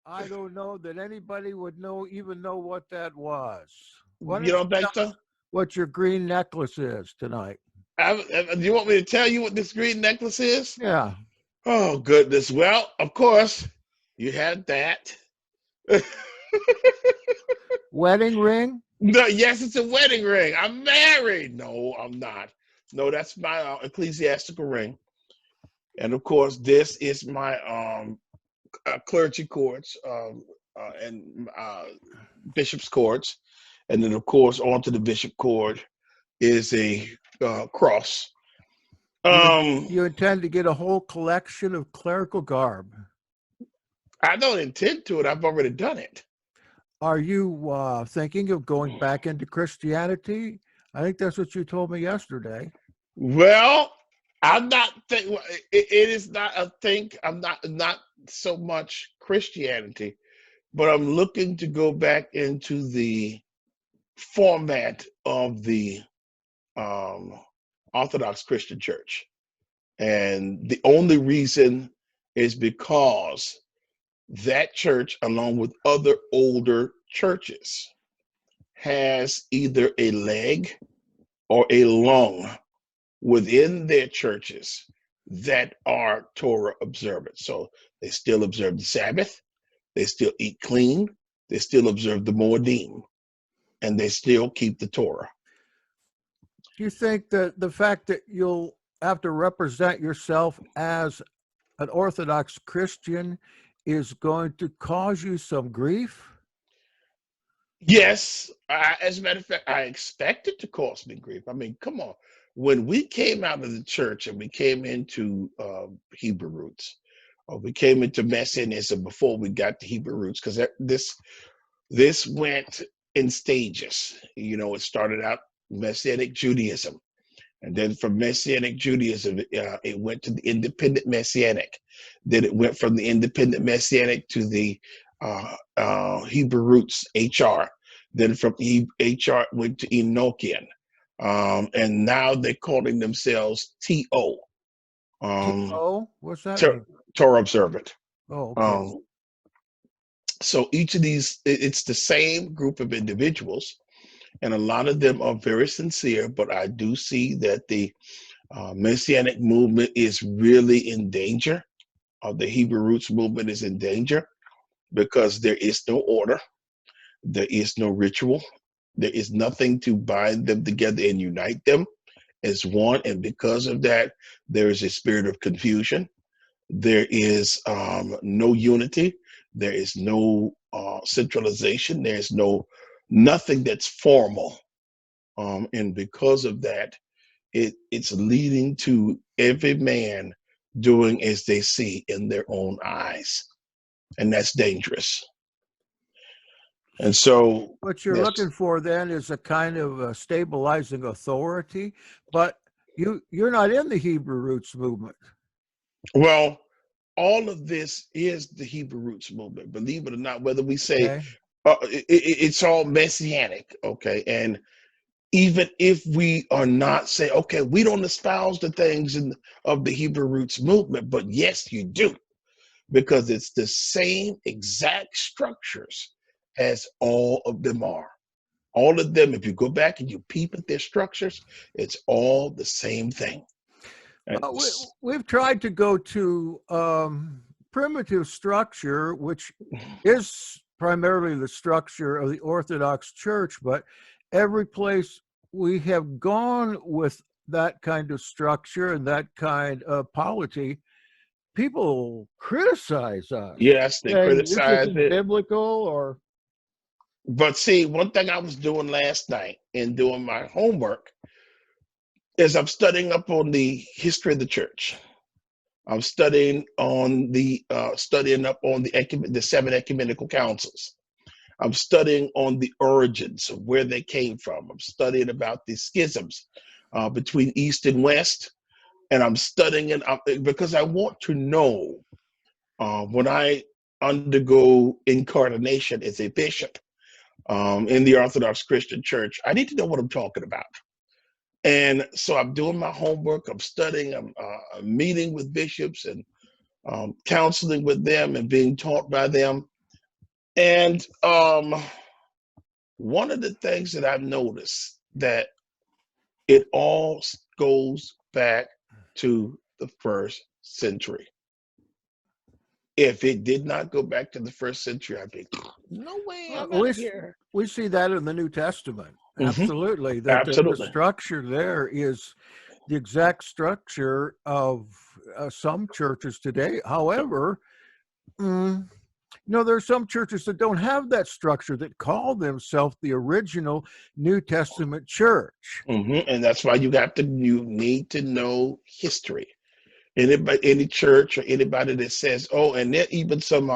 I don't know that anybody would even know what that was. Why You don't you don't think tell us so? what your green necklace is tonight? Do you want me to tell you what this green necklace is? Yeah. Oh, goodness. Well, of course, you had that. Wedding ring? No, yes, it's a wedding ring. I'm married. No, I'm not. No, that's my ecclesiastical ring. And of course, this is my clergy cords and bishop's cords. And then, of course, onto the bishop cord is a cross. You Um, you intend to get a whole collection of clerical garb. I don't intend to it. I've already done it. Are you thinking of going back into Christianity? I think that's what you told me yesterday. Well, I'm not think it is not a think. I'm not so much Christianity, but I'm looking to go back into the format of the um, Orthodox Christian Church. And the only reason is because that church, along with other older churches, has either a leg or a lung within their churches that are Torah observant. So they still observe the Sabbath, they still eat clean, they still observe the Moedim, and they still keep the Torah. Do you think that the fact that you'll have to represent yourself as an Orthodox Christian is going to cause you some grief? Yes, as a matter of fact, I expect it to cause me grief. I mean, come on. When we came out of the church and we came into Hebrew roots, or we came into Messianism before we got to Hebrew roots, because this went in stages. You know, it started out Messianic Judaism, and then from Messianic Judaism, it went to the independent Messianic. Then it went from the independent Messianic to the Hebrew roots, HR. Then from HR it went to Enochian. And now they're calling themselves TO, Oh, what's that Tor- mean? Torah Observant. Oh, okay. Um, so each of these, it's the same group of individuals, and a lot of them are very sincere, but I do see that the Messianic movement is really in danger, or the Hebrew roots movement is in danger, because there is no order, there is no ritual, there is nothing to bind them together and unite them as one. And because of that, there is a spirit of confusion. There is no unity. There is no centralization. There's nothing that's formal. And because of that, it's leading to every man doing as they see in their own eyes, and that's dangerous. And so, What you're yes, looking for then is a kind of a stabilizing authority, but you're not in the Hebrew roots movement. well, all of this is the Hebrew roots movement. Believe it or not, whether we say Okay. it's all messianic, okay, and even if we are not saying, okay, we don't espouse the things of the Hebrew roots movement, but yes, you do, because it's the same exact structures as all of them are. All of them, if you go back and you peep at their structures, it's all the same thing. And We've tried to go to primitive structure, which is primarily the structure of the Orthodox Church, but every place we have gone with that kind of structure and that kind of polity, people criticize us, yes, they saying this criticize isn't it. biblical or But see, one thing I was doing last night in doing my homework is I'm studying up on the history of the church. I'm studying up on the seven ecumenical councils. I'm studying on the origins of where they came from. I'm studying about the schisms between East and West, and I'm studying it because I want to know when I undergo incarnation as a bishop in the Orthodox Christian Church. I need to know what I'm talking about. And so I'm doing my homework, I'm studying, I'm meeting with bishops and counseling with them and being taught by them. And one of the things that I've noticed that it all goes back to the first century. If it did not go back to the first century, I'd be, no way, I'm out of here. We see that in the New Testament. Mhm. Absolutely. That the Absolutely. structure there is the exact structure of some churches today. However, there are some churches that don't have that structure that call themselves the original New Testament church. And that's why you need to know history. Anybody, any church or anybody that says, oh, and there even some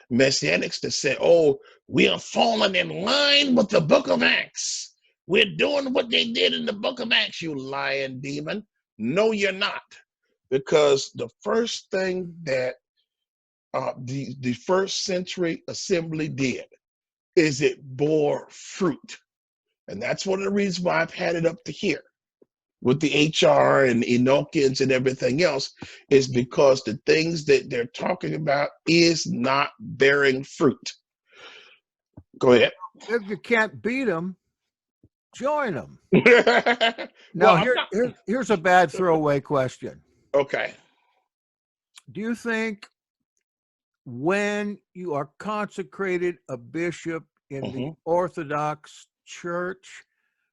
messianics that say, oh, we are falling in line with the book of Acts. We're doing what they did in the book of Acts, you lying demon. No, you're not. Because the first thing that the first century assembly did is it bore fruit. And that's one of the reasons why I've had it up to here with the HR and Enochians and everything else, is because the things that they're talking about is not bearing fruit. Go ahead. If you can't beat them, join them. Well, Now, here's a bad throwaway question. Okay. Do you think when you are consecrated a bishop in the Orthodox Church,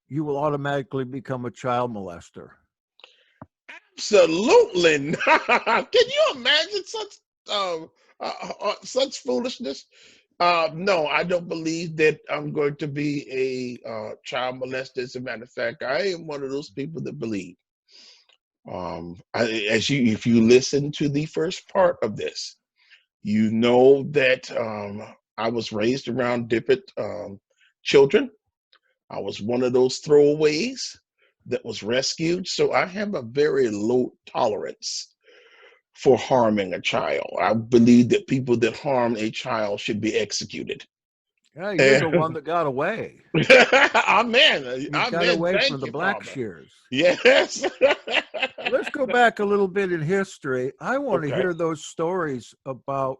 you will automatically become a child molester? Absolutely not. Can you imagine such foolishness? No, I don't believe that I'm going to be a child molester. As a matter of fact, I am one of those people that believe. If you listen to the first part of this, you know that I was raised around different children. I was one of those throwaways that was rescued. So I have a very low tolerance for harming a child. I believe that people that harm a child should be executed. Yeah, you're the one that got away. Amen. You got Amen. away Thank from the you, black Father. shears. Yes. Let's go back a little bit in history. I want to Okay. hear those stories about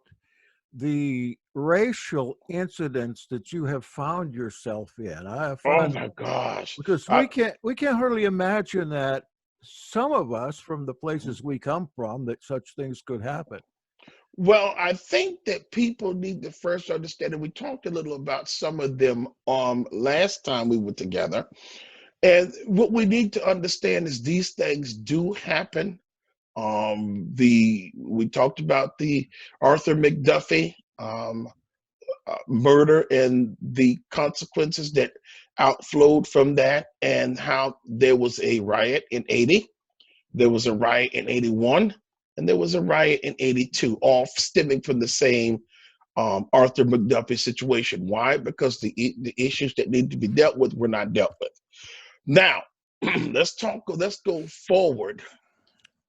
the racial incidents that you have found yourself in. I Oh find my gosh. because we can't hardly imagine that some of us from the places we come from that such things could happen. Well, I think that people need to first understand, and we talked a little about some of them last time we were together. And what we need to understand is these things do happen. We talked about the Arthur McDuffie murder and the consequences that outflowed from that, and how there was a riot in 80, there was a riot in 81, and there was a riot in 82, all stemming from the same Arthur McDuffie situation. Why? Because the issues that need to be dealt with were not dealt with. Now, let's go forward.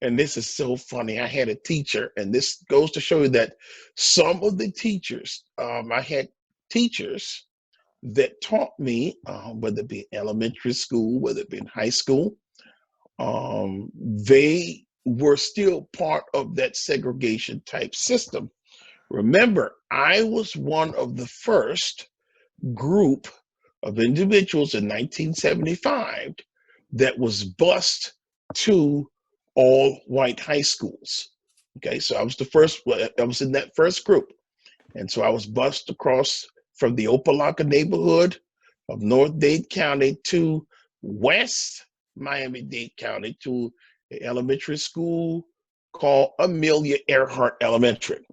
And this is so funny. I had a teacher, and this goes to show you that some of the teachers, I had teachers that taught me, whether it be elementary school, whether it be in high school, they were still part of that segregation type system. Remember, I was one of the first group of individuals in 1975 that was bused to all white high schools. Okay, so I was the first, I was in that first group. And so I was bused across from the Opelika neighborhood of North Dade County to West Miami-Dade County to an elementary school called Amelia Earhart Elementary.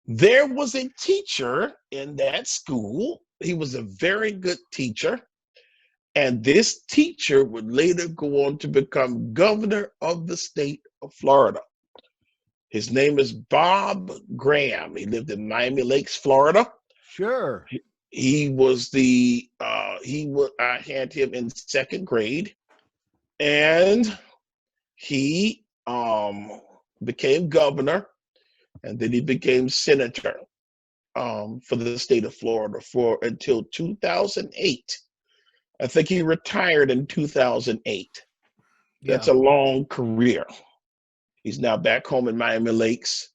There was a teacher in that school. He was a very good teacher. And this teacher would later go on to become governor of the state of Florida. His name is Bob Graham. He lived in Miami Lakes, Florida. Sure. He was I had him in second grade, and he became governor, and then he became senator for the state of Florida for until 2008. I think he retired in 2008. That's Yeah. a long career. He's now back home in Miami Lakes,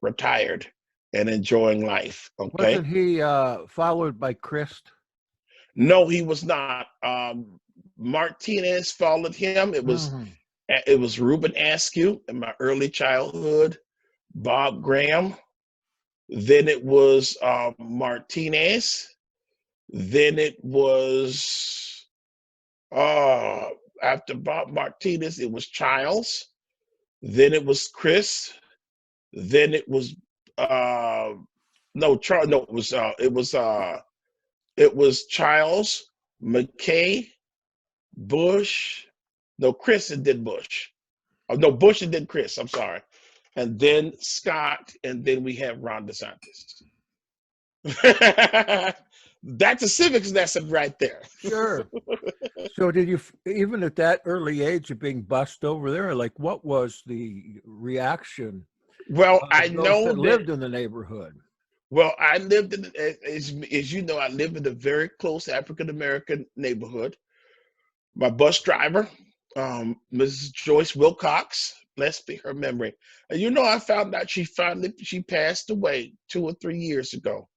retired. and enjoying life. Okay. Wasn't he followed by Christ? No, he was not. Martinez followed him. Mhm. It was Reuben Askew in my early childhood, Bob Graham. Then it was Martinez. Then it was uh, after Bob Martinez, it was Childs. Then it was Chris. Then it was uh, no Charles. No, it was Childs, McKay, Bush. No, Chris and then Bush. Oh, no, Bush and then Chris. I'm sorry. And then Scott, and then we have Ron DeSantis. That's a civics lesson right there. Sure. So did you, even at that early age of being bussed over there, like what was the reaction Well, I of those know that that. lived in the neighborhood? Well, I lived in, as you know, I live in a very close African American neighborhood. My bus driver, Mrs. Joyce Wilcox, blessed be her memory. And you know, I found out she passed away 2 or 3 years ago,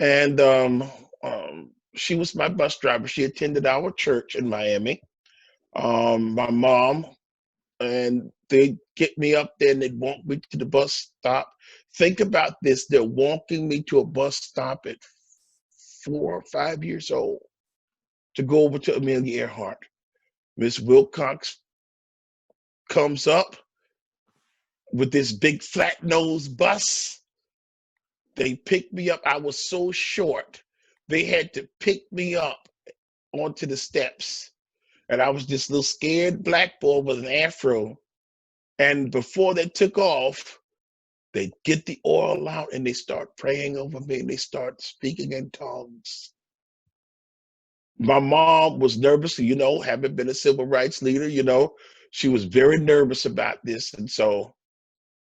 and she was my bus driver. She attended our church in Miami. My mom, and they get me up there and they walk me to the bus stop. Think about this: they're walking me to a bus stop at 4 or 5 years old to go over to Amelia Earhart. Miss Wilcox comes up with this big flat nose bus. They picked me up. I was so short. They had to pick me up onto the steps. And I was this little scared black boy with an afro. And before they took off, they get the oil out and they start praying over me and they start speaking in tongues. My mom was nervous, you know, having been a civil rights leader, you know, she was very nervous about this. And so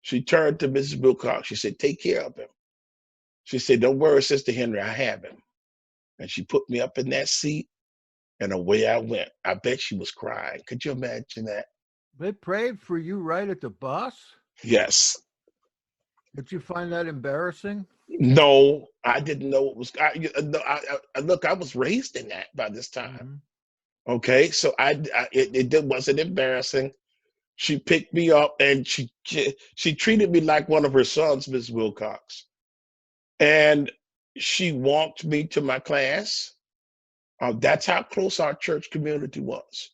she turned to Mrs. Wilcox. She said, take care of him. She said, don't worry, Sister Henry, I have him. And she put me up in that seat and away I went. I bet she was crying. Could you imagine that? They prayed for you right at the bus? Yes. Did you find that embarrassing? No, I didn't know it was. Look, I was raised in that by this time. Mhm. Okay, so it wasn't embarrassing. She picked me up and she treated me like one of her sons, Miss Wilcox, and she walked me to my class. That's how close our church community was.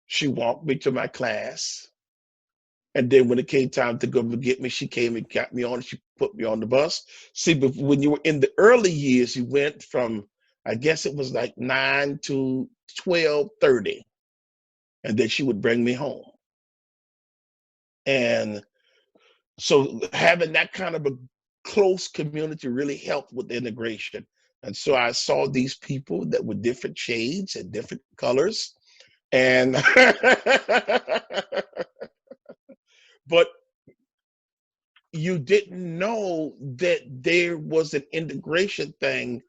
She walked me to my class. And then when it came time to go get me, she came and got me on. She put me on the bus. See, but when you were in the early years, you went from, I guess it was like 9 to 12:30, and then she would bring me home. And so having that kind of a close community really helped with integration. And so I saw these people that were different shades and different colors. And but you didn't know that there was an integration thing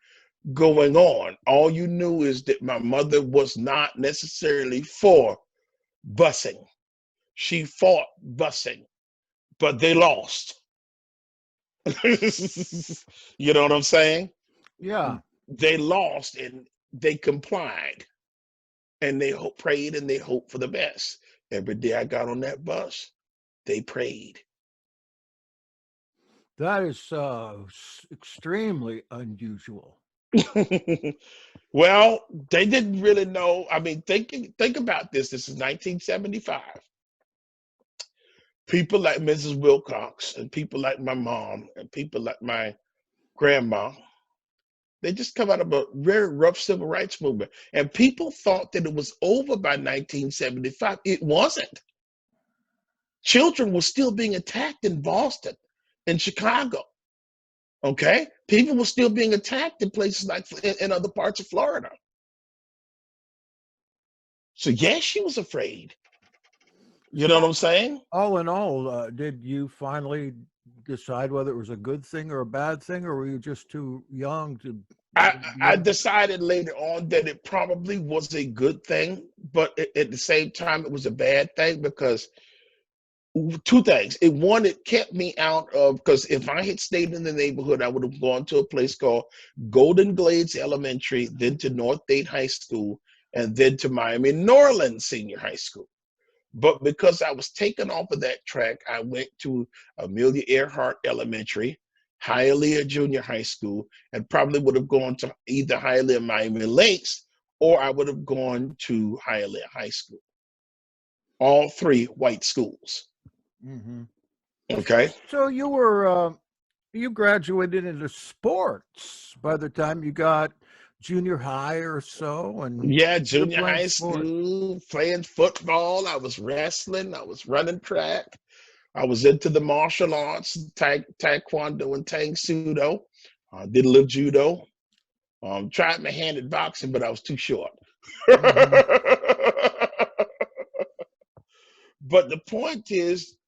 going on. All you knew is that my mother was not necessarily for busing. She fought busing, but they lost. You know what I'm saying? Yeah. They lost and they complied and they prayed and they hoped for the best. Every day I got on that bus, they prayed. That is extremely unusual. Well, they didn't really know. I mean, think about this. This is 1975. People like Mrs. Wilcox and people like my mom and people like my grandma, they just come out of a very rough civil rights movement. And people thought that it was over by 1975. It wasn't. Children were still being attacked in Boston, in Chicago. Okay? People were still being attacked in places like in other parts of Florida. So yes, she was afraid. You know So what I'm saying? all in all, did you finally decide whether it was a good thing or a bad thing, or were you just too young to I decided later on that it probably was a good thing, but at the same time, it was a bad thing because Two things. It kept me out of, because if I had stayed in the neighborhood, I would have gone to a place called Golden Glades Elementary, then to North Dade High School, and then to Miami Norland Senior High School. But because I was taken off of that track, I went to Amelia Earhart Elementary, Hialeah Junior High School, and probably would have gone to either Hialeah Miami Lakes, or I would have gone to Hialeah High School. All three white schools. Mm-hmm. Okay. So you were you graduated into sports by the time you got junior high or so, and Yeah, you're junior playing high sports. school, playing football. I was wrestling. I was running track. I was into the martial arts, taekwondo and tang sudo. Did a little judo. Tried my hand at boxing, but I was too short. Mm-hmm. But the point is,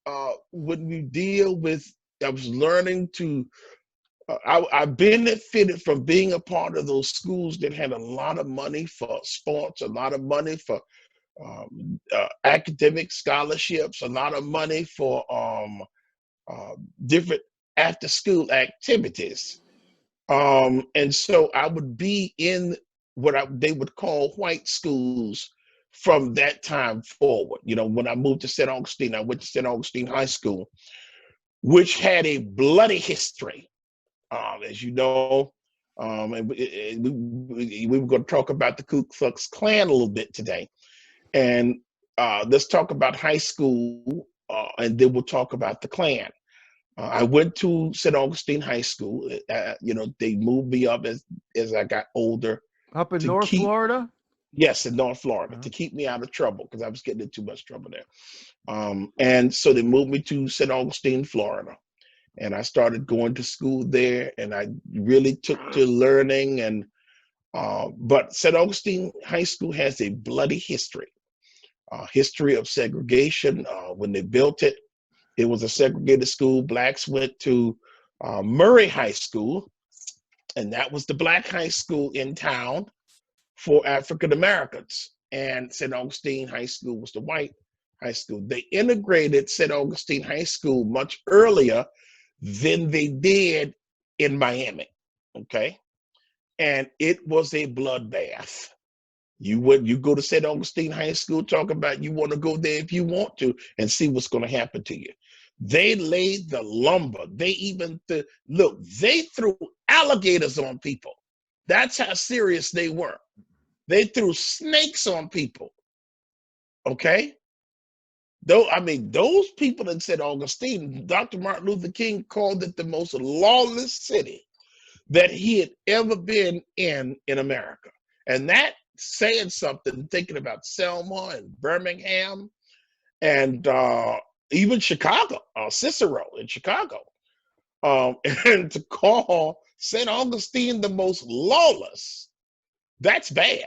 when you deal with, I was learning to, I benefited from being a part of those schools that had a lot of money for sports, a lot of money for academic scholarships, a lot of money for different after school activities. And so I would be in they would call white schools from that time forward. You know, when I moved to St. Augustine, I went to St. Augustine High School, which had a bloody history, as you know. And we were going to talk about the Ku Klux Klan a little bit today. And let's talk about high school, and then we'll talk about the Klan. I went to St. Augustine High School. You know, they moved me up as I got older Up in to North keep, Florida? yes, in North Florida, to keep me out of trouble because I was getting in too much trouble there. And so they moved me to St. Augustine, Florida. And I started going to school there, and I really took to learning. And but St. Augustine High School has a bloody history, history of segregation. When they built it, it was a segregated school. Blacks went to Murray High School, and that was the black high school in town for African Americans. And St. Augustine High School was the white high school. They integrated St. Augustine High School much earlier than they did in Miami. Okay. And it was a bloodbath. You go to St. Augustine High School, talk about you want to go there if you want to and see what's going to happen to you. They laid the lumber. They even look, they threw alligators on people. That's how serious they were. They threw snakes on people. Okay? Though, I mean, those people in St. Augustine, Dr. Martin Luther King called it the most lawless city that he had ever been in America. And that saying something, thinking about Selma and Birmingham and even Chicago, Cicero in Chicago. And to call St. Augustine the most lawless, that's bad.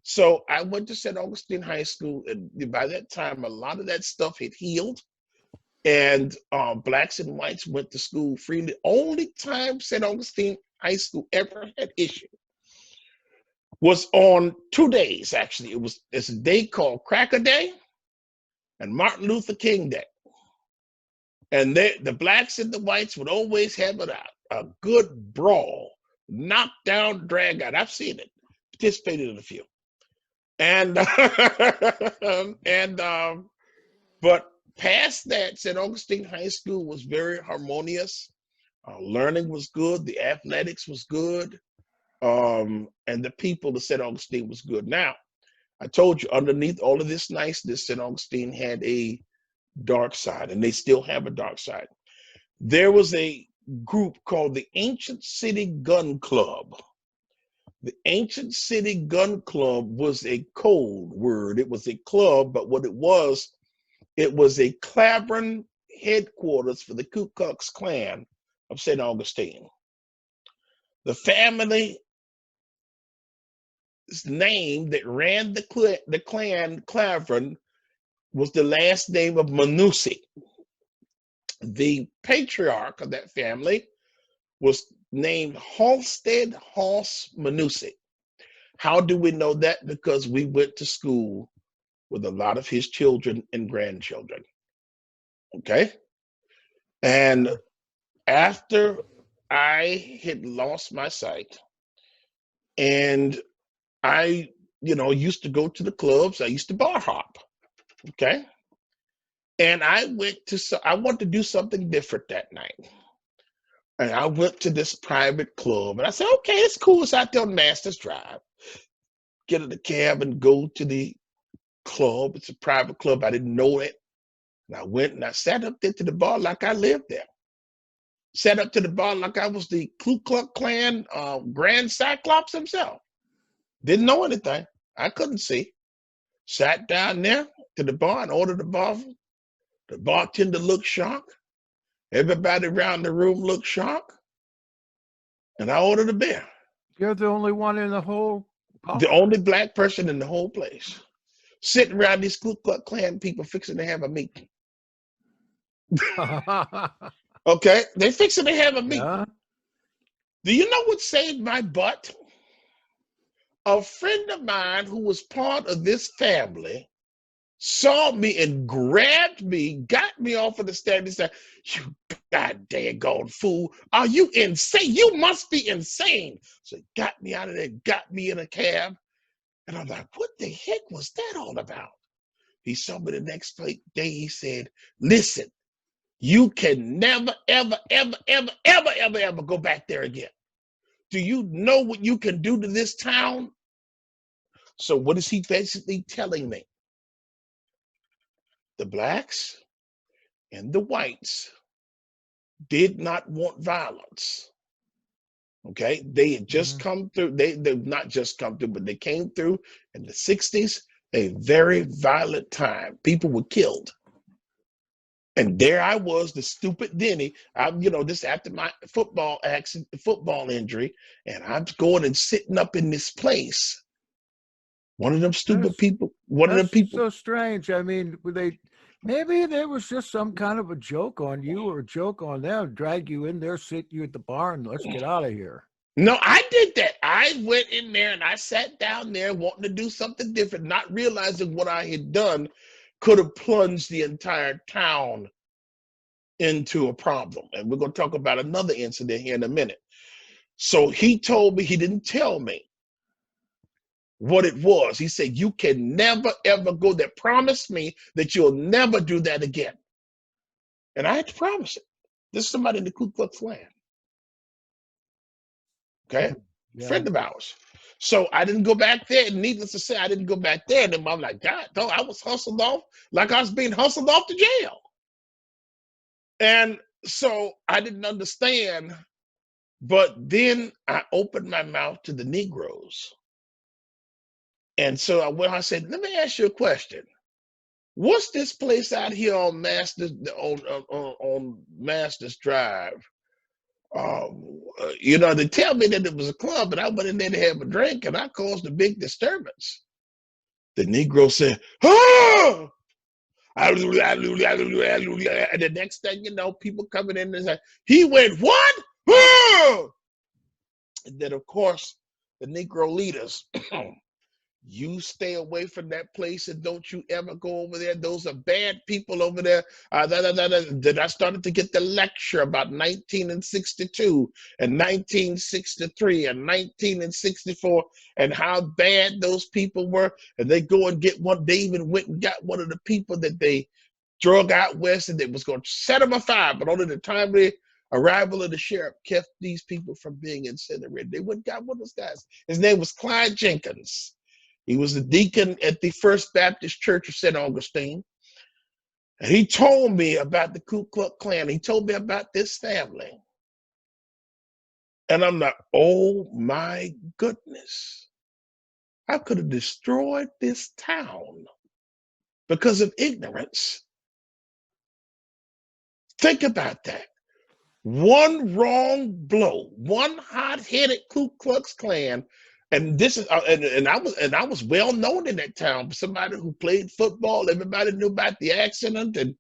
So I went to St. Augustine High School, and by that time, a lot of that stuff had healed, and blacks and whites went to school freely. Only time St. Augustine High School ever had issue was on 2 days. Actually, it's a day called Cracker Day and Martin Luther King Day, and the blacks and the whites would always have a good brawl, knockdown, drag out. I've seen it, participated in a few. And but past that, St. Augustine High School was very harmonious. Learning was good. The athletics was good. And the people of St. Augustine was good. Now, I told you, underneath all of this niceness, St. Augustine had a dark side, and they still have a dark side. There was a group called the Ancient City Gun Club. The Ancient City Gun Club was a code word. It was a club, but what it was a Clavering headquarters for the Ku Klux Klan of St. Augustine. The family's name that ran the Klan, Clavering, was the last name of Manussi. The patriarch of that family was named Halstead Hoss Manussi. How do we know that? Because we went to school with a lot of his children and grandchildren. Okay. And after I had lost my sight, and I, used to go to the clubs, I used to bar hop. Okay. And I wanted to do something different that night. And I went to this private club, and I said, okay, it's cool. It's out there on Masters Drive. Get in the cab and go to the club. It's a private club. I didn't know it. And I went and I sat up there to the bar like I lived there. Sat up to the bar like I was the Ku Klux Klan Grand Cyclops himself. Didn't know anything. I couldn't see. Sat down there to the bar and ordered the bar. The bartender looked shocked. Everybody around the room looked shocked. And I ordered a beer. You're the only one in the whole bar. The only black person in the whole place. Sitting around these Ku Klux Klan people fixing to have a meeting. Okay? They fixing to have a meeting. Yeah. Do you know what saved my butt? A friend of mine who was part of this family saw me and grabbed me, got me off of the stand and said, "You goddamn fool. Are you insane? You must be insane." So he got me out of there, got me in a cab. And I'm like, what the heck was that all about? He saw me the next day. He said, "Listen, you can never, ever, ever, ever, ever, ever, ever go back there again. Do you know what you can do to this town?" So what is he basically telling me? The blacks and the whites did not want violence. Okay, they had just come through. They've not just come through, but they came through in the 60s, a very violent time. People were killed. And there I was, the stupid Denny. This after my football accident, football injury, and I'm going and sitting up in this place. One of them stupid people. One of them people. So strange. I mean, maybe there was just some kind of a joke on you or a joke on them, drag you in there, sit you at the bar, and let's get out of here. No, I did that. I went in there and I sat down there wanting to do something different, not realizing what I had done could have plunged the entire town into a problem. And we're going to talk about another incident here in a minute. So he told me, he didn't tell me what it was. He said, "You can never, ever go there. Promise me that you'll never do that again." And I had to promise it. This is somebody in the Ku Klux Klan. Okay? Yeah. Friend of ours. So I didn't go back there. And needless to say, I didn't go back there. And then I'm like, God, no, I was hustled off like I was being hustled off to jail. And so I didn't understand. But then I opened my mouth to the Negroes. And so I said, let me ask you a question. What's this place out here on Masters Drive? They tell me that it was a club, and I went in there to have a drink, and I caused a big disturbance. The Negro said, "Oh!" And the next thing you know, people coming in and say, "He went what?" Oh! And then, of course, the Negro leaders. You stay away from that place and don't you ever go over there. Those are bad people over there. Then I started to get the lecture about 1962 and 1963 and 1964 and how bad those people were. And they go and get one. They even went and got one of the people that they drug out west and they was going to set them afire. But only the timely arrival of the sheriff kept these people from being incinerated. They went and got one of those guys. His name was Clyde Jenkins. He was the deacon at the First Baptist Church of St. Augustine. And he told me about the Ku Klux Klan. He told me about this family. And I'm like, oh my goodness. I could have destroyed this town because of ignorance. Think about that. One wrong blow, one hot-headed Ku Klux Klan. And this is and I was well known in that town. Somebody who played football. Everybody knew about the accident and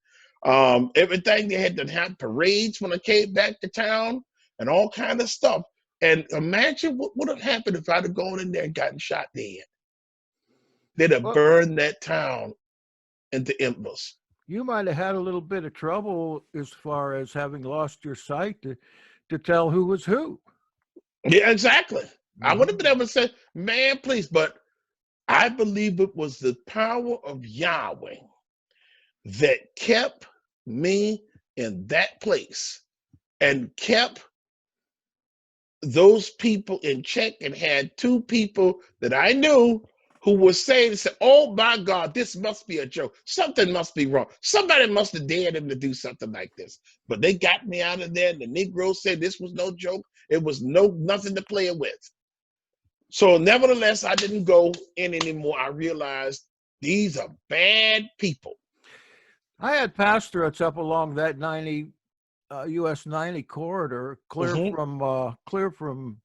everything. They had to have parades when I came back to town and all kind of stuff. And imagine what would have happened if I'd have gone in there and gotten shot dead. They'd have burned that town into embers. you might have had a little bit of trouble as far as having lost your sight to tell who was who. Yeah, exactly. I would have Mhm. been able to say, man, please, but I believe it was the power of Yahweh that kept me in that place and kept those people in check, and had two people that I knew who were saying, oh my God, this must be a joke. Something must be wrong. Somebody must have dared him to do something like this. But they got me out of there. And the Negro said this was no joke. It was nothing to play with. So nevertheless, I didn't go in anymore. I realized these are bad people. I had pastorates up along that 90 US 90 corridor, Mm-hmm. clear from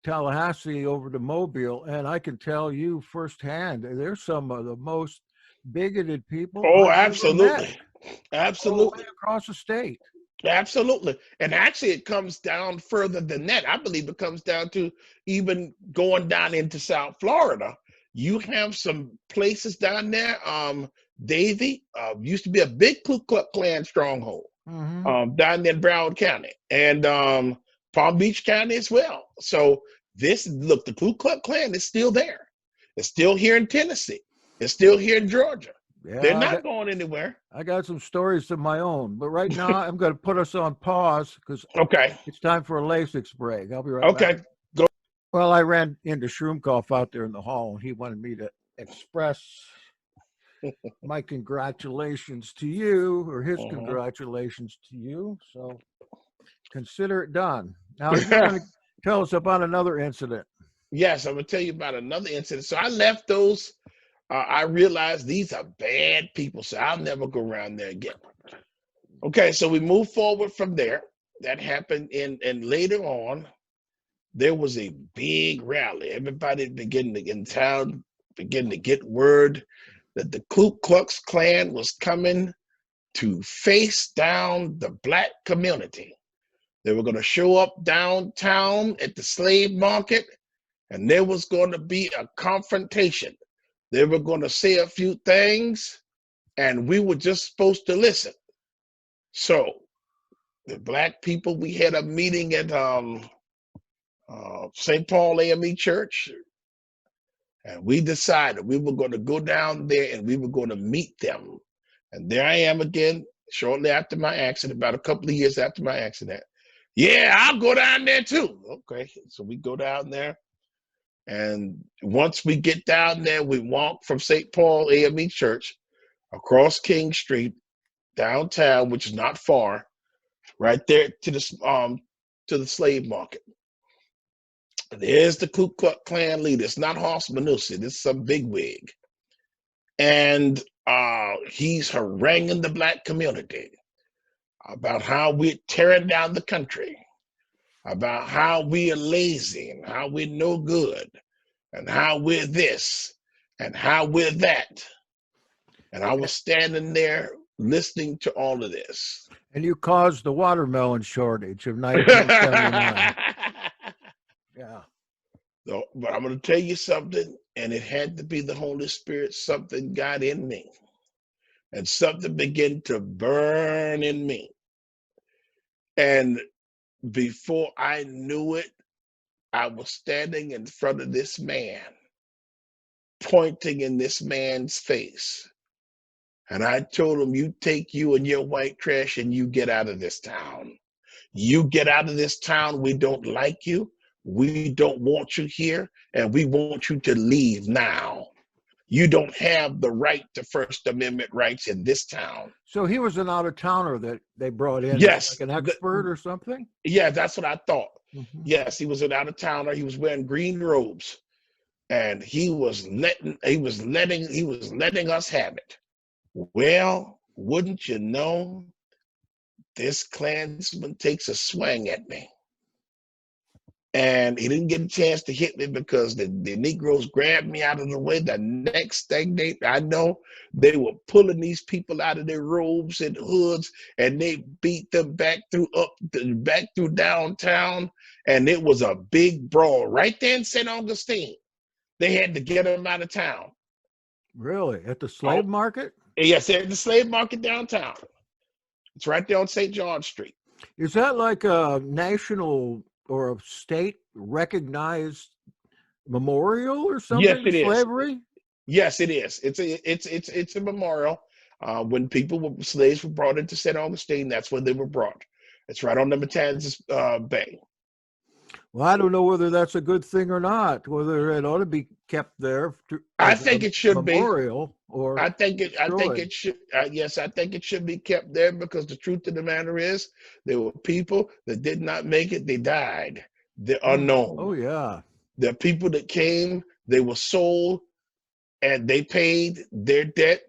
Tallahassee over to Mobile, and I can tell you firsthand, they're some of the most bigoted people Oh, I've ever met, absolutely. all the way Absolutely. across the state. Absolutely. And actually, it comes down further than that. I believe it comes down to even going down into South Florida. You have some places down there. Davie used to be a big Ku Klux Klan stronghold Hmm. down there in Broward County, and Palm Beach County as well. So look, the Ku Klux Klan is still there. It's still here in Tennessee. It's still here in Georgia. They're Yeah, not going anywhere. I got some stories of my own, but right now I'm going to put us on pause because Okay. it's time for a Lasix break. I'll be right back. Okay. Go. Well, I ran into Shroomkoff out there in the hall, and he wanted me to express my congratulations to you, or his Mhm. congratulations to you. So consider it done. Now you're going to tell us about another incident. Yes, I'm gonna tell you about another incident. So I left those. I realized these are bad people, so I'll never go around there again. Okay, so we move forward from there. That happened and later on, there was a big rally. Everybody in town began to get word that the Ku Klux Klan was coming to face down the black community. They were going to show up downtown at the slave market, and there was going to be a confrontation. They were going to say a few things, and we were just supposed to listen. So the black people, we had a meeting at St. Paul AME Church, and we decided we were going to go down there and we were going to meet them. And there I am again, shortly after my accident, about a couple of years after my accident. Yeah, I'll go down there too. Okay, so we go down there. And once we get down there, we walk from St. Paul AME Church across King Street downtown, which is not far, right there to the slave market. There's the Ku Klux Klan leader. It's not Hoss Manussi. This is some bigwig, and he's haranguing the black community about how we're tearing down the country, about how we are lazy and how we're no good, and how we're this and how we're that. And I was standing there listening to all of this. And you caused the watermelon shortage of 1979. Yeah. So, but I'm going to tell you something, and it had to be the Holy Spirit. Something got in me, and something began to burn in me. And before I knew it, I was standing in front of this man, pointing in this man's face. And I told him, you take you and your white trash and you get out of this town. You get out of this town. We don't like you. We don't want you here. And we want you to leave now. You don't have the right to First Amendment rights in this town. So he was an out of towner that they brought in as like Yes. an expert or something. Yeah, that's what I thought. Hmm. Yes, he was an out of towner. He was wearing green robes. And he was letting us have it. Well, wouldn't you know, this Klansman takes a swing at me. And he didn't get a chance to hit me because the Negroes grabbed me out of the way. The next thing I know, they were pulling these people out of their robes and hoods, and they beat them back through downtown. And it was a big brawl right there in St. Augustine. They had to get them out of town. Really? At the Oh, slave market? Yes, they're at the slave market downtown. It's right there on St. John Street. Is that like a national or a state recognized memorial or Yes, something to it is. slavery? Yes, it is. It's a memorial. When slaves were brought into St. Augustine, that's when they were brought. It's right on the Matanzas Bay. Well, I don't know whether that's a good thing or not, whether it ought to be kept there I as a think it should be. memorial or I think destroyed. it should. Yes, I think it should be kept there because the truth of the matter is, there were people that did not make it. They died. They're unknown. Oh, yeah. There are people that came. They were sold, and they paid their debt.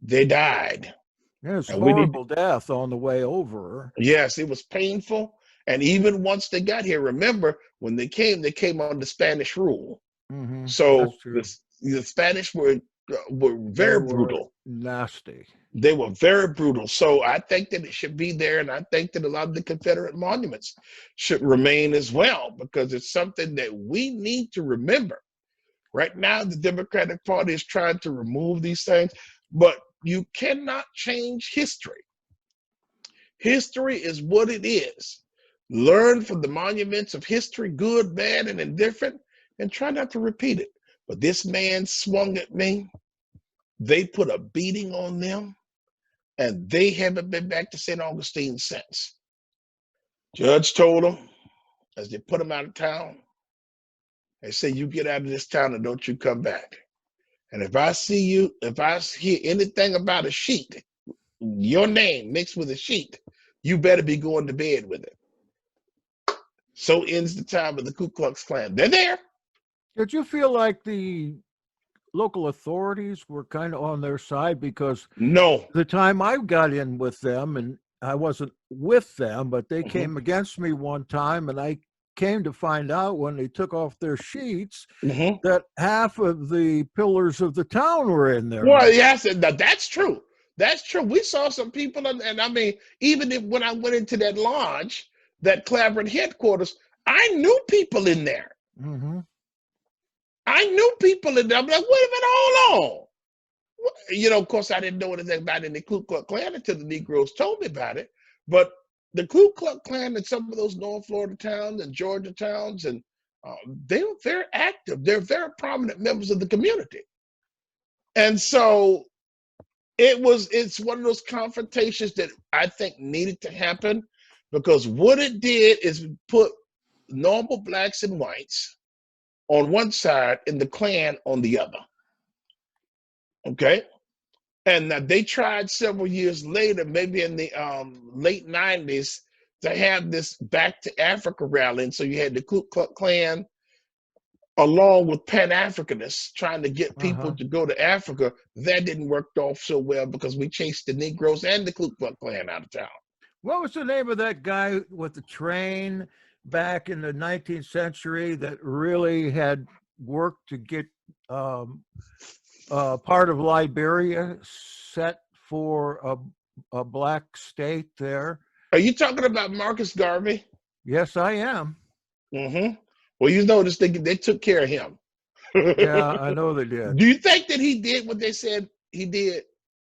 They died, Yeah, it's and we need. horrible death on the way over. Yes, it was painful. And even once they got here, remember when they came under Spanish rule. That's So true. the Spanish were They very were brutal. nasty. They were very brutal. So I think that it should be there, and I think that a lot of the Confederate monuments should remain as well, because it's something that we need to remember. Right now, the Democratic Party is trying to remove these things, but you cannot change history. History is what it is. Learn from the monuments of history, good, bad, and indifferent, and try not to repeat it. But this man swung at me. They put a beating on them, and they haven't been back to St. Augustine since. Judge told them, as they put them out of town, they said, "You get out of this town and don't you come back. And if I hear anything about a sheet, your name mixed with a sheet, you better be going to bed with it." So ends the time of the Ku Klux Klan. They're there. Did you feel like the local authorities were kind of on their side? Because No. the time I got in with them, and I wasn't with them, but they Mhm. came against me one time, and I came to find out when they took off their sheets Mhm. that half of the pillars of the town were in there. Well, yes, that's true. That's true. We saw some people, and I mean, when I went into that lodge, that Clavering headquarters, I knew people in there. Mm-hmm. I knew people in there. I'm like, wait a minute, hold on. You know, of course, I didn't know anything about it in the Ku Klux Klan until the Negroes told me about it. But the Ku Klux Klan in some of those North Florida towns and Georgia towns, and they were very active. They're very prominent members of the community. And so it's one of those confrontations that I think needed to happen, because what it did is put normal blacks and whites on one side and the Klan on the other. Okay. And they tried several years later, maybe in the late 90s, to have this Back to Africa rally. And so you had the Ku Klux Klan along with Pan-Africanists trying to get people to go to Africa. That didn't work off so well because we chased the Negroes and the Ku Klux Klan out of town. What was the name of that guy with the train back in the 19th century that really had worked to get part of Liberia set for a black state there? Are you talking about Marcus Garvey? Yes, I am. Mm-hmm. Well, you notice they took care of him. Yeah, I know they did. Do you think that he did what they said he did?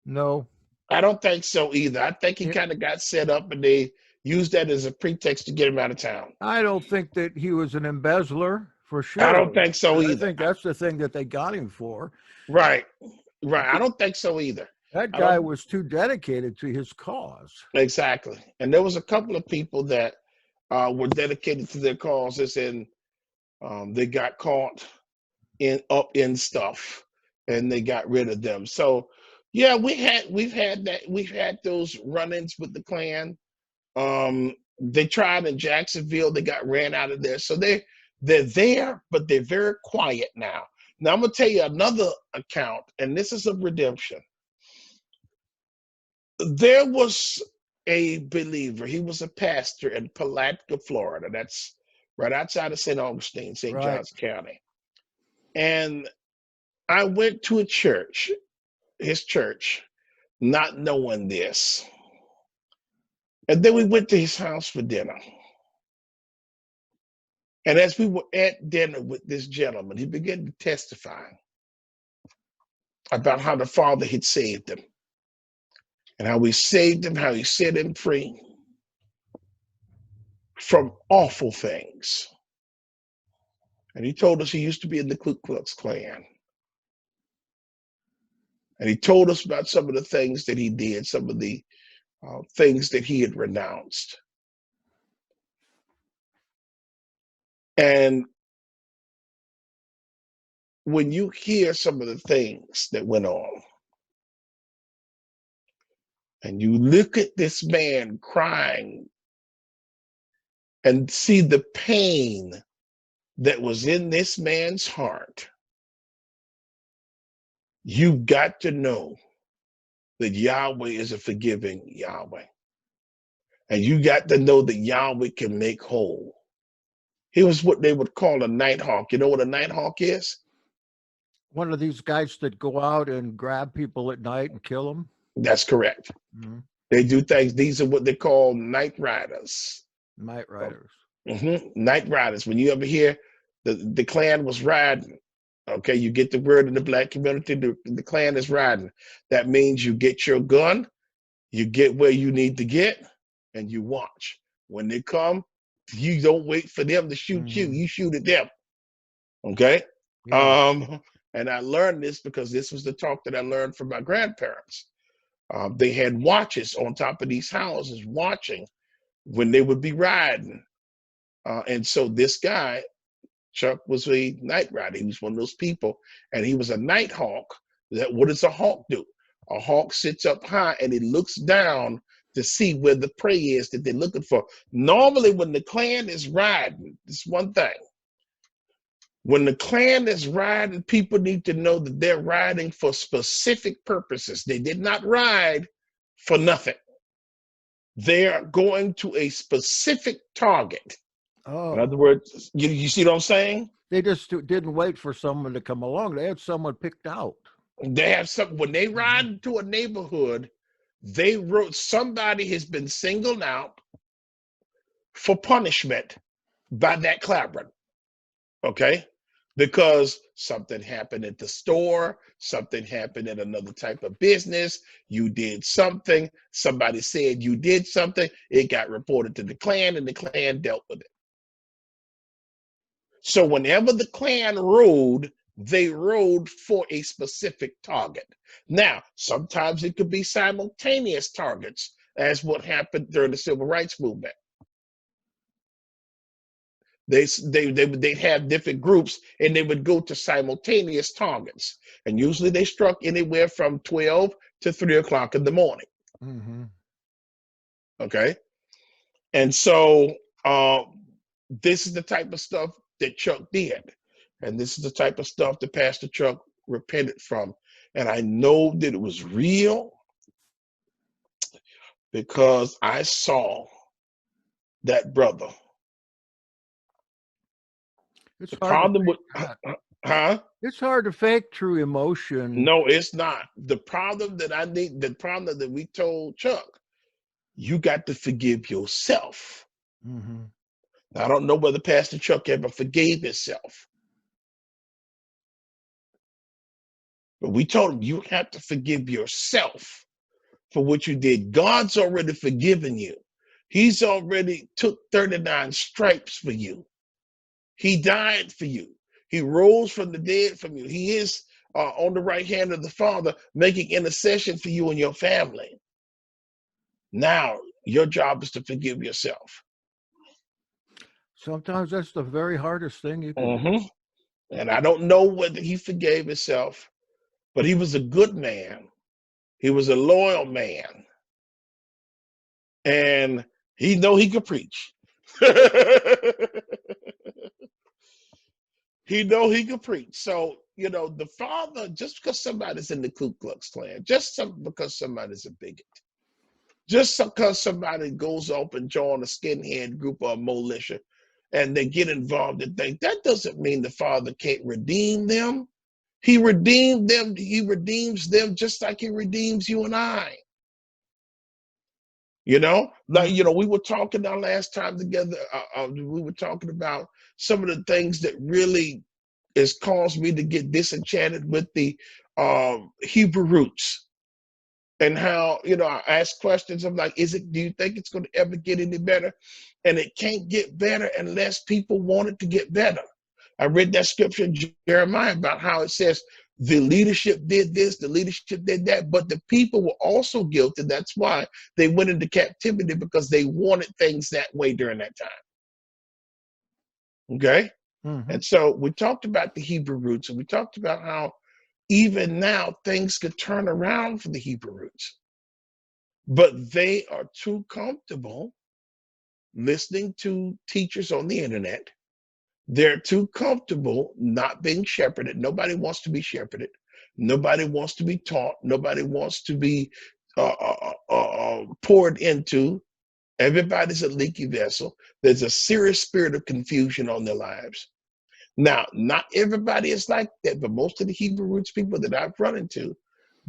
No. I don't think so either. I think he kind of got set up and they used that as a pretext to get him out of town. I don't think that he was an embezzler, for sure. I don't think so I either. think that's the thing that they got him for. Right. I don't think so either. That guy was too dedicated to his cause. Exactly. And there was a couple of people that were dedicated to their causes, and they got caught in stuff, and they got rid of them. So yeah, we've had those run-ins with the Klan. They tried in Jacksonville, they got ran out of there. So they're there, but they're very quiet now. Now I'm gonna tell you another account, and this is of redemption. There was a believer. He was a pastor in Palatka, Florida. That's right outside of St. Augustine, St. Johns County. And I went to a church, his church, not knowing this. And then we went to his house for dinner. And as we were at dinner with this gentleman, he began to testify about how the Father had saved him. and how he saved him, how he set him free from awful things. And he told us he used to be in the Ku Klux Klan. And he told us about some of the things that he did, some of the things that he had renounced. And when you hear some of the things that went on, and you look at this man crying and see the pain that was in this man's heart, you've got to know that Yahweh is a forgiving Yahweh. And you got to know that Yahweh can make whole. He was what they would call a night hawk. You know what a night hawk is? One of these guys that go out and grab people at night and kill them. That's correct. Mm-hmm. They do things. These are what they call night riders. Night riders. Night riders. When you ever hear the Klan was riding, okay, you get the word in the black community, the Klan is riding. That means you get your gun, you get where you need to get, and you watch. When they come, you don't wait for them to shoot you. You shoot at them. Okay? Yeah. And I learned this because this was the talk that I learned from my grandparents. They had watches on top of these houses watching when they would be riding. And so this guy, Chuck, was a night rider. He was one of those people, and he was a night hawk. What does a hawk do? A hawk sits up high and it looks down to see where the prey is that they're looking for. Normally, when the Klan is riding, it's one thing. When the Klan is riding, people need to know that they're riding for specific purposes. They did not ride for nothing. They're going to a specific target. Oh. In other words, you see what I'm saying? They just didn't wait for someone to come along. They had someone picked out. They have some. When they ride into a neighborhood, they wrote somebody has been singled out for punishment by that clan. Okay? Because something happened at the store, something happened at another type of business, you did something, somebody said you did something, it got reported to the Klan, and the Klan dealt with it. So whenever the Klan rode, they rode for a specific target. Now, sometimes it could be simultaneous targets, as what happened during the Civil Rights Movement. They'd have different groups, and they would go to simultaneous targets. And usually they struck anywhere from 12 to 3 o'clock in the morning. Mm-hmm. Okay? And so this is the type of stuff that Chuck did. And this is the type of stuff that Pastor Chuck repented from. And I know that it was real because I saw that brother. It's the problem with It's hard to fake true emotion. No, it's not. The problem that we told Chuck, you got to forgive yourself. Mm-hmm. I don't know whether Pastor Chuck ever forgave himself. But we told him you have to forgive yourself for what you did. God's already forgiven you. He's already took 39 stripes for you. He died for you. He rose from the dead from you. He is on the right hand of the Father, making intercession for you and your family. Now, your job is to forgive yourself. Sometimes that's the very hardest thing you can do. And I don't know whether he forgave himself, but he was a good man. He was a loyal man. And he know he could preach. He know he could preach. So, the Father, just because somebody's in the Ku Klux Klan, because somebody's a bigot, just because somebody goes up and join a skinhead group or a militia and they get involved in things, that doesn't mean the Father can't redeem them. He redeemed them. He redeems them just like he redeems you and I. We were talking our last time together. We were talking about some of the things that really has caused me to get disenchanted with the Hebrew roots. And how, I ask questions. I'm like, do you think it's going to ever get any better? And it can't get better unless people want it to get better. I read that scripture in Jeremiah about how it says the leadership did this, the leadership did that, but the people were also guilty. That's why they went into captivity, because they wanted things that way during that time. Okay? Mm-hmm. And so we talked about the Hebrew roots, and we talked about how even now things could turn around for the Hebrew roots. But they are too comfortable listening to teachers on the internet. They're too comfortable not being shepherded. Nobody wants to be shepherded. Nobody wants to be taught. Nobody wants to be poured into. Everybody's a leaky vessel. There's a serious spirit of confusion on their lives. Now, not everybody is like that, but most of the Hebrew roots people that I've run into,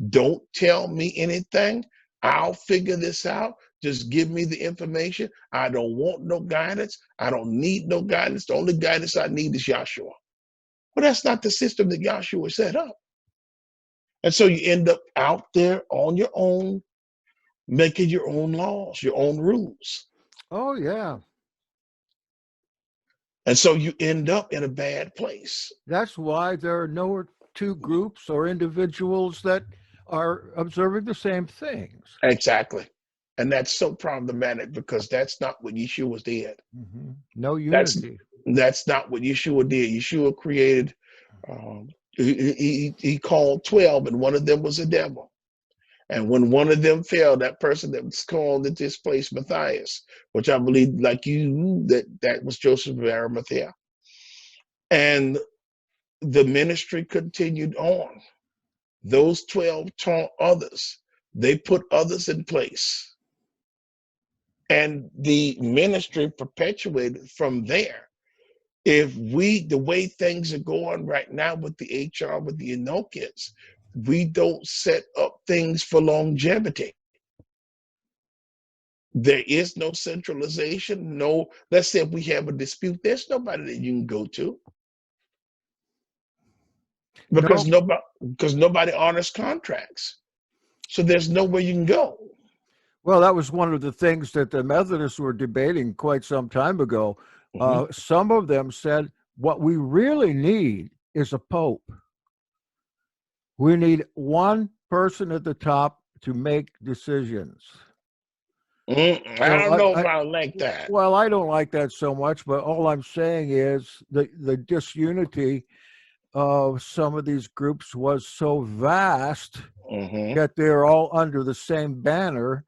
don't tell me anything. I'll figure this out. Just give me the information. I don't want no guidance. I don't need no guidance. The only guidance I need is Yahshua. But that's not the system that Yahshua set up. And so you end up out there on your own, making your own laws, your own rules. Oh, yeah. And so you end up in a bad place. That's why there are no two groups or individuals that are observing the same things. Exactly. And that's so problematic, because that's not what Yeshua did. Mm-hmm. No unity. That's not what Yeshua did. Yeshua created, he called 12, and one of them was a devil. And when one of them fell, that person that was called into his place, Matthias, which I believe, like you, that was Joseph of Arimathea. And the ministry continued on. Those 12 taught others. They put others in place. And the ministry perpetuated from there. If the way things are going right now with the HR, with the Enochians, we don't set up things for longevity. There is no centralization. No, let's say if we have a dispute, there's nobody that you can go to. Because nobody honors contracts. So there's nowhere you can go. Well, that was one of the things that the Methodists were debating quite some time ago. Mm-hmm. Some of them said, what we really need is a pope. We need one person at the top to make decisions. I don't know if I like that. Well, I don't like that so much, but all I'm saying is the disunity of some of these groups was so vast that they're all under the same banner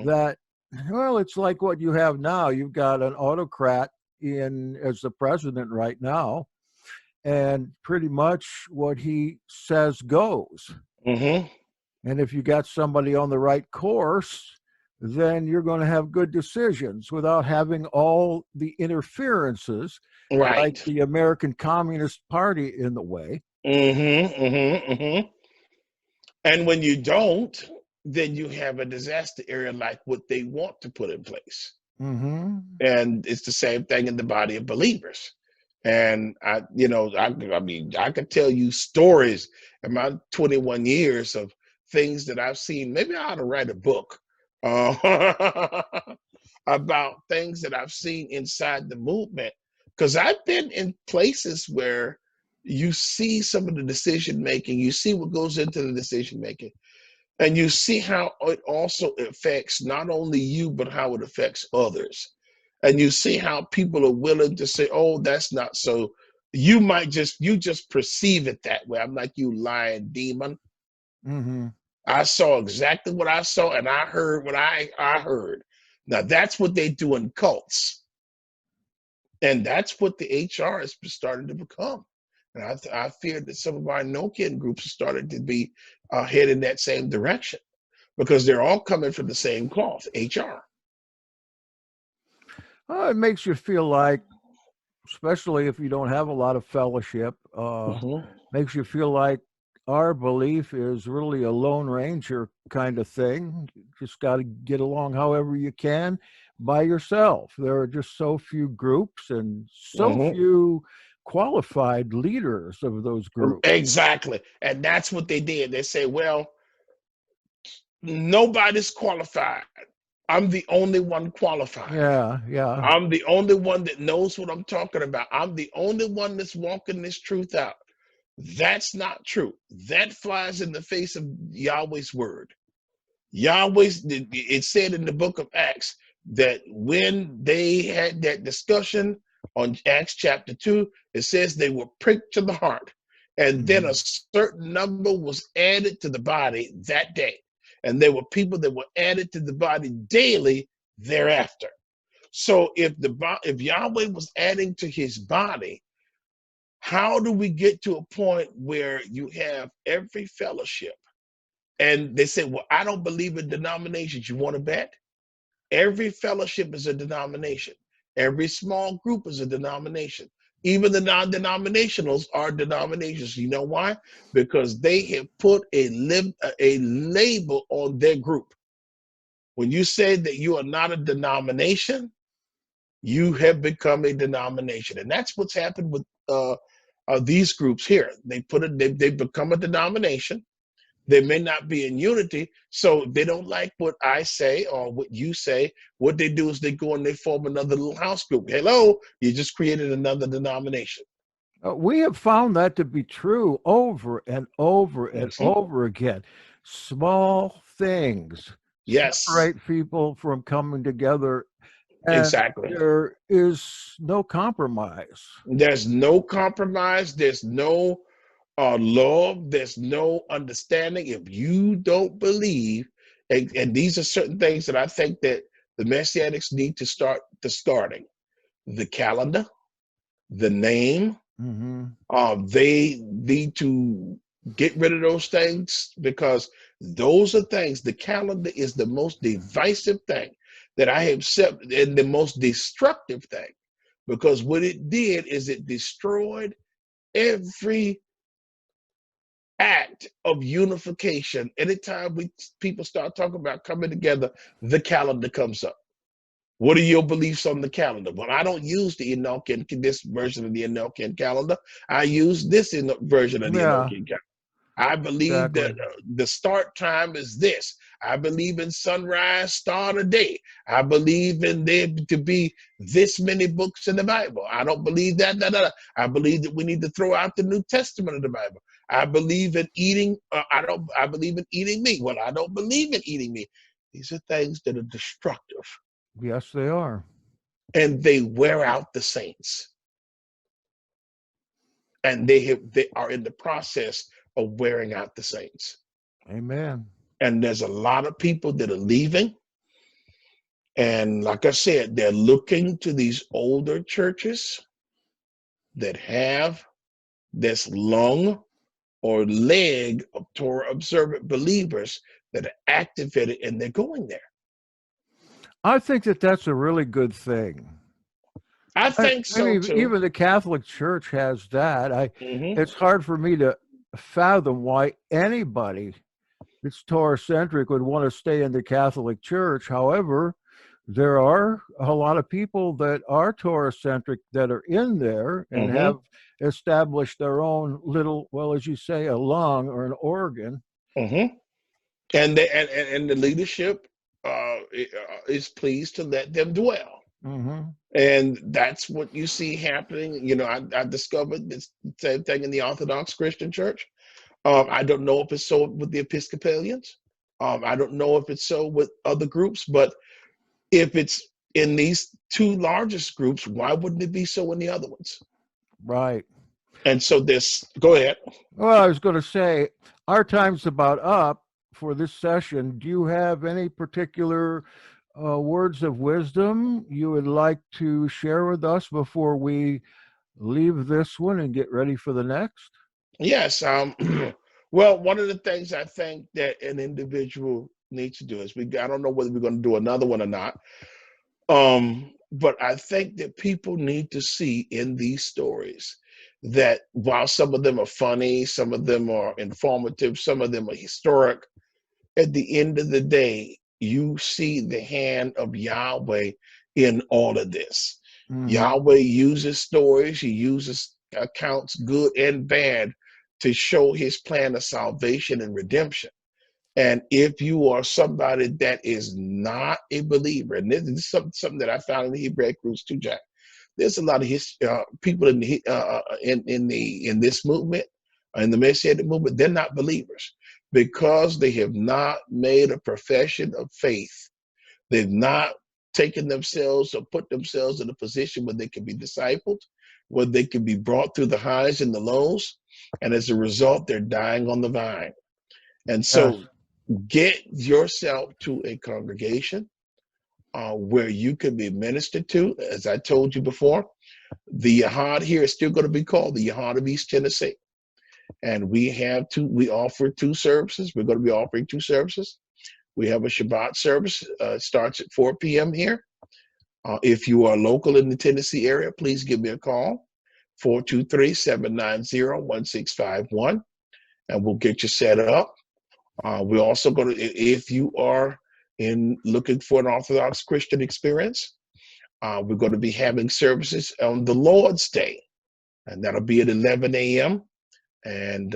that, well, it's like what you have now. You've got an autocrat as the president right now, and pretty much what he says goes. And if you got somebody on the right course, then you're going to have good decisions without having all the interferences, like the American Communist Party in the way. And when you don't, then you have a disaster area like what they want to put in place. And it's the same thing in the body of believers. And I could tell you stories in my 21 years of things that I've seen. Maybe I ought to write a book about things that I've seen inside the movement, because I've been in places where you see some of the decision making, you see what goes into the decision making, and you see how it also affects not only you, but how it affects others. And you see how people are willing to say, oh, that's not so. You just perceive it that way. I'm like, you lying demon. I saw exactly what I saw, and I heard what I heard. Now, that's what they do in cults. And that's what the HR is starting to become. And I fear that some of our no-kin groups are starting to be head in that same direction, because they're all coming from the same cloth, HR. It makes you feel like, especially if you don't have a lot of fellowship, makes you feel like our belief is really a Lone Ranger kind of thing. You just got to get along however you can by yourself. There are just so few groups and so few qualified leaders of those groups. Exactly. And that's what they did. They say, well, Nobody's qualified. I'm the only one qualified. Yeah, yeah. I'm the only one that knows what I'm talking about. I'm the only one that's walking this truth out. That's not true. That flies in the face of Yahweh's word. It said in the book of Acts that when they had that discussion on Acts chapter 2, it says they were pricked to the heart. And then a certain number was added to the body that day. And there were people that were added to the body daily thereafter. So if Yahweh was adding to his body, how do we get to a point where you have every fellowship? And they say, well, I don't believe in denominations. You want to bet? Every fellowship is a denomination. Every small group is a denomination. Even the non-denominationals are denominations. You know why? Because they have put a label on their group. When you say that you are not a denomination, you have become a denomination. And that's what's happened with these groups here. They've become a denomination. They may not be in unity, so they don't like what I say or what you say. What they do is they go and they form another little house group. Hello, you just created another denomination. We have found that to be true over and over and over again. Small things Yes, separate people from coming together, and exactly. there is no compromise. There's no compromise. There's no love. There's no understanding. If you don't believe, and these are certain things that I think that the Messianics need to start discarding: the calendar, the name. Mm-hmm. They need to get rid of those things, because those are things. The calendar is the most divisive thing that I have said, and the most destructive thing, because what it did is it destroyed every act of unification. Anytime people start talking about coming together, the calendar comes up. What are your beliefs on the calendar? Well, I don't use this version of the Enochian calendar. I use this version of the Yeah, Enochian calendar. I believe that exactly. the start time is this. I believe in sunrise, start a day. I believe in there to be this many books in the Bible. I don't believe that. I believe that we need to throw out the New Testament of the Bible. I believe in eating. I believe in eating meat. Well, I don't believe in eating meat. These are things that are destructive, Yes, they are. and they wear out the saints. And they are in the process of wearing out the saints. Amen. And there's a lot of people that are leaving. And like I said, they're looking to these older churches that have this lung or leg of Torah observant believers that are activated, and they're going there. I think that that's a really good thing. I think I so mean, too. even the Catholic Church has that. Hmm. It's hard for me to fathom why anybody that's Torah centric would want to stay in the Catholic Church. However, there are a lot of people that are Torah centric that are in there and Hmm. have established their own little, well, as you say, a lung or an organ. Hmm. And the leadership is pleased to let them dwell. Mm-hmm. And that's what you see happening. I discovered this same thing in the Orthodox Christian Church. I don't know if it's so with the Episcopalians. I don't know if it's so with other groups, but if it's in these two largest groups, why wouldn't it be so in the other ones? Right. And so go ahead. Well, I was going to say, our time's about up for this session. Do you have any particular words of wisdom you would like to share with us before we leave this one and get ready for the next? Yes. Well, one of the things I think that an individual needs to do is I don't know whether we're going to do another one or not. But I think that people need to see in these stories that while some of them are funny, some of them are informative, some of them are historic, at the end of the day, you see the hand of Yahweh in all of this. Mm-hmm. Yahweh uses stories, he uses accounts, good and bad, to show his plan of salvation and redemption. And if you are somebody that is not a believer, and this is something that I found in the Hebraic roots too, Jack. There's a lot of people in this movement, in the Messianic movement, they're not believers because they have not made a profession of faith. They've not taken themselves or put themselves in a position where they can be discipled, where they can be brought through the highs and the lows, and as a result, they're dying on the vine. And so, Yes. get yourself to a congregation where you can be ministered to. As I told you before, the Yahad here is still going to be called the Yahad of East Tennessee. And we offer two services. We're going to be offering two services. We have a Shabbat service, starts at 4 p.m. here. If you are local in the Tennessee area, please give me a call, 423-790-1651, and we'll get you set up. We're also going to, if you are looking for an Orthodox Christian experience, we're going to be having services on the Lord's Day, and that'll be at 11 a.m. And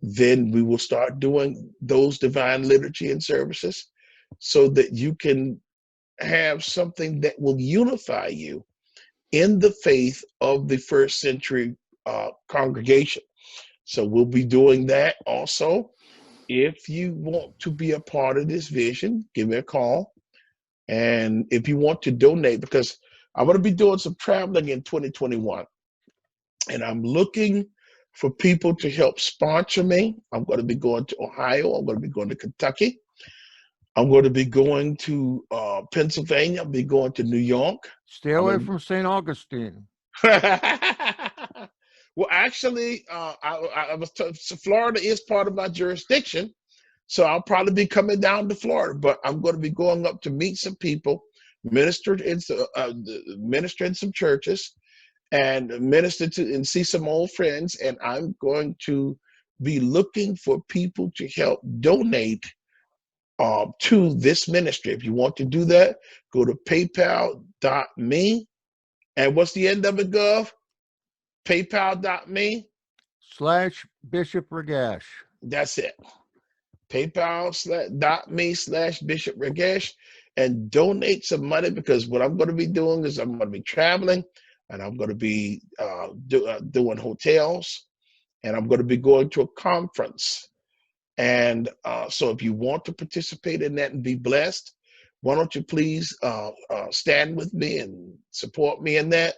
then we will start doing those divine liturgy and services so that you can have something that will unify you in the faith of the first century congregation. So we'll be doing that also. If you want to be a part of this vision, give me a call. And if you want to donate, because I'm going to be doing some traveling in 2021, and I'm looking for people to help sponsor me. I'm going to be going to Ohio. I'm going to be going to Kentucky. I'm going to be going to Pennsylvania. I'll be going to New York. Stay away from St. Augustine. Well, actually, Florida is part of my jurisdiction, so I'll probably be coming down to Florida. But I'm going to be going up to meet some people, minister in some churches, and minister to and see some old friends. And I'm going to be looking for people to help donate to this ministry. If you want to do that, go to paypal.me. And what's the end of it, Gov? PayPal.me / Bishop Regesh. That's it. PayPal.me / Bishop Regesh, and donate some money, because what I'm going to be doing is I'm going to be traveling, and I'm going to be doing hotels, and I'm going to be going to a conference. And so if you want to participate in that and be blessed, why don't you please stand with me and support me in that,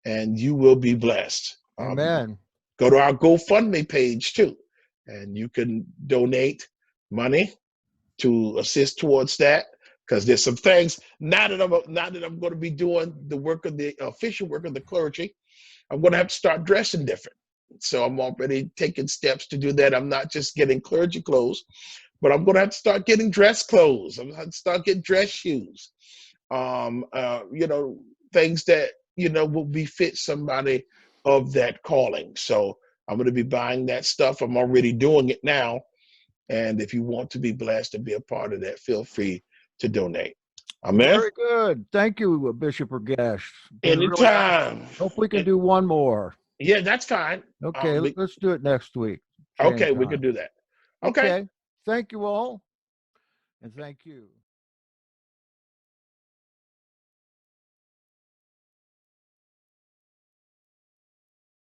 and you will be blessed. Amen. Go to our GoFundMe page too, and you can donate money to assist towards that. Because there's some things now that I'm going to be doing the work of the official work of the clergy, I'm going to have to start dressing different. So I'm already taking steps to do that. I'm not just getting clergy clothes, but I'm going to have to start getting dress clothes. I'm going to have to start getting dress shoes. Things that will befit somebody of that calling. So I'm going to be buying that stuff. I'm already doing it now. And if you want to be blessed and be a part of that, feel free to donate. Amen. Very good. Thank you, Bishop Regesh. Anytime. Really hope we can do one more. Yeah, that's fine. Okay, let's do it next week. Okay, we can do that. Okay. Thank you all. And thank you.